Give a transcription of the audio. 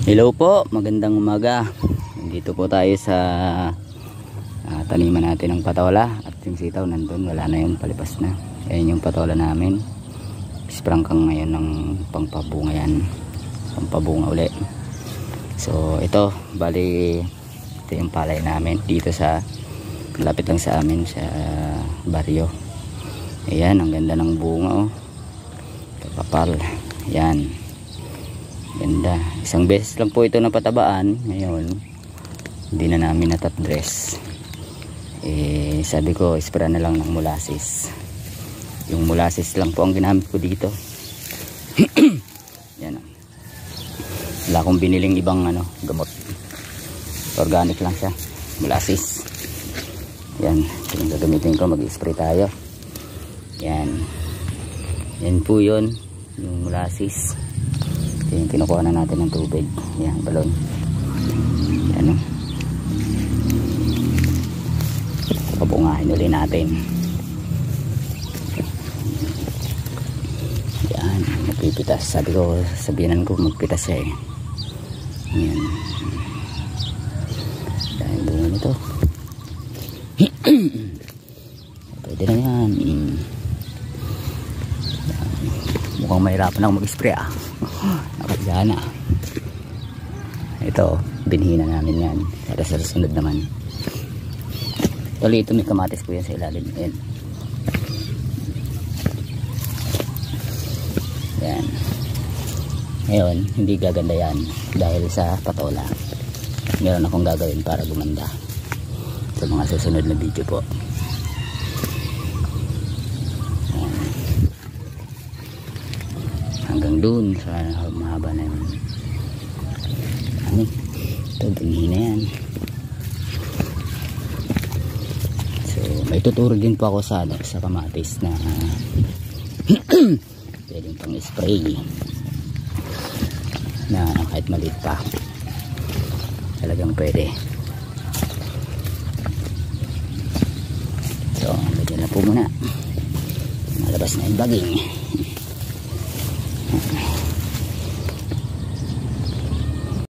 Hello po, magandang umaga. Dito po tayo sa taniman natin ng patola. At yung sitaw nandun, wala na yung palipas na. Ayan yung patola namin. Isprangkang ngayon ng pangpabunga yan. Pangpabunga uli. So ito, bali ito yung palay namin dito sa malapit lang sa amin sa baryo. Ayan, ang ganda ng bunga oh. Kapapal. Ayan. Ganda. Isang beses lang po ito napatabaan. Ngayon hindi na namin natop dress. Sabi ko spray na lang ng molasses. Yung molasses lang po ang ginamit ko dito. Yan. Wala akong biniling ibang gamot. Organic lang siya. Molasses. Yan. Yung gagamitin ko, mag-spray tayo. Yan. Yan po yun. Yung molasses. Yung kinukuha na natin ng tubig. Yan, balon. Yan o. Pabungahin ulit natin. Yan, magpipitas. Sabi ko, sabihanan ko magpitas siya eh. Yan. Dahil bunga nito. Pwede na yan. Mukhang mahirapan ako mag-spray ah. Nakadya na. Ito, binhina namin yan. Para sa sunod naman. Tuloy ito may kamatis po yan sa ilalim. Ayan. Yan. Ngayon, hindi gaganda yan dahil sa patola. Meron akong gagawin para gumanda. Sa mga susunod na video po. Hanggang dun sa mahaba na yun. Ito binhi na yan. So may tuturo din po ako sa kamatis na pwedeng pang spray na kahit maliit pa talagang pwede. So lagyan na po muna. Malabas na yung baging.